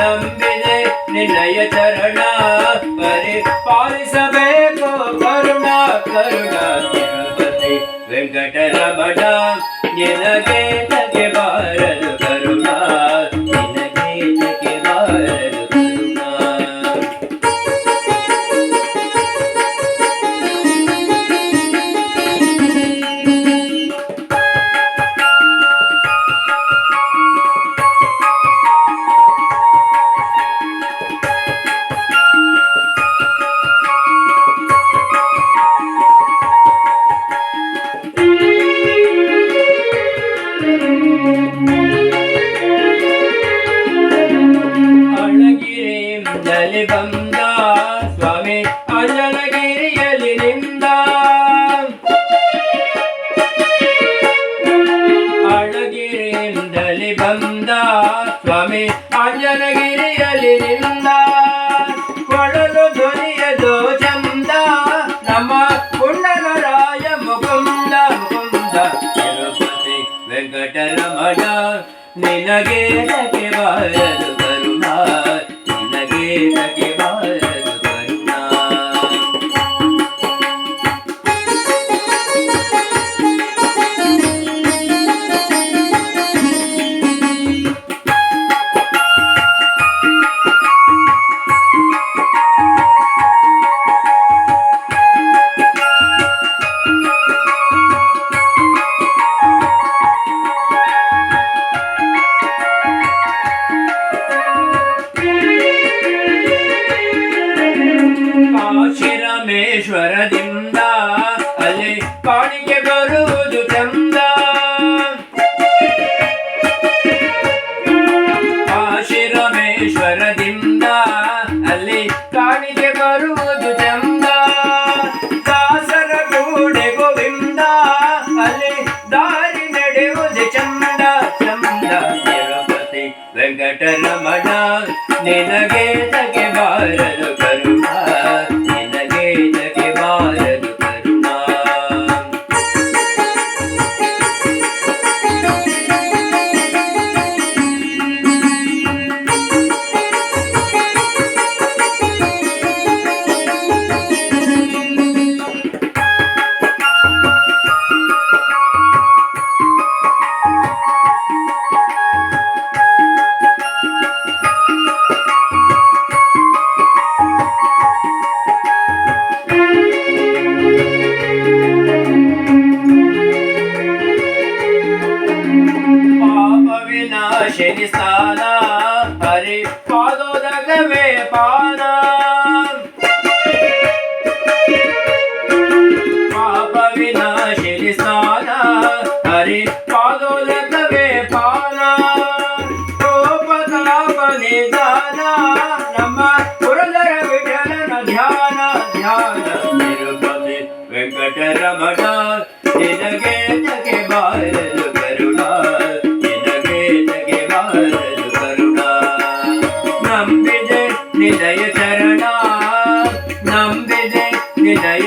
ನಂಬಿದೆ ನಿನ್ನಯ ಚರಣ ಪರಿಪಾಲಿಸಬೇಕು ಕರುಣಾ ಕರುಣಾ ತಿರುಪತಿ ವೆಂಕಟರಮಣ ನಿನಗೆ ತಗೆ ಬಾರದು ಕರುಣಾ ನಿನಗೆ ತಗೆ ಬಾರದು ಕರುಣಾ. ಅಳಗಿರಿಯಿಂದಲಿ ಬಂದ ಸ್ವಾಮಿ ಅಂಜನಗಿರಿಯಲ್ಲಿ ನಿಂದ ಅಳಗಿರಿಯಿಂದಲಿ ಬಂದ ಸ್ವಾಮಿ ಅಂಜನಗಿರಿಯಲ್ಲಿ ನಿಂದ ಕೊಳಲು ಧ್ವನಿಯದು ಚಂದ ನಮ್ಮ ಕುಂಡಲರಾಯ ಮುಕುಂದ ಮುಕುಂದ ತಿರುಪತಿ ವೆಂಕಟರಮಣ ನಿನಗೆ ತಗೆ ಬಾರದು ಕರುಣಾ ನಿನಗೆ ತಗೆ ಬಾರದು ಕರುಣಾ. ಕಾಶಿರಾಮೇಶ್ವರದಿಂದ ಅಲ್ಲಿ ಕಾಣಿಕೆ ಬರುವುದು ಚಂದ ಕಾಶಿರಾಮೇಶ್ವರದಿಂದ ಅಲ್ಲಿ ಕಾಣಿಕೆ ಬರುವುದು ಚಂದ ದಾಸರ ಕೂಡೆ ಗೋವಿಂದ ಅಲ್ಲಿ ದಾರಿ ನಡೆಯುವುದು ಚಂದ ಚಂದ ತಿರುಪತಿ ವೆಂಕಟರಮಣ ನಿನಗೆ ತಗೆ ಬಾರದು ಕರುಣಾ ನಿನಗೆ ತಗೆ ಬಾರದು ಕರುಣಾ. ಶನಿ ಸ್ಥಾನ ಹರಿ ಪಾದೋದಕವೇ ಪಾನ ಪಾಪ ವಿನಾಶಿನಿ ಸ್ನಾನ ಹರಿ ಪಾದೋದಕವೇ ಪಾನ ಕೋಪತಾಪ ನಿಧಾನ ನಮ್ಮ ಪುರದರ ವಿಠಲನ ಧ್ಯಾನ ಧ್ಯಾನ ತಿರುಪತಿ ವೆಂಕಟರಮಣ ನಿನಗೆ ತಗೆ ಬಾರದು ಕರುಣಾ ನಂಬಿದೆ ನಿನಯ ಚರಣ ನಂಬಿದೆ ನಿನಯ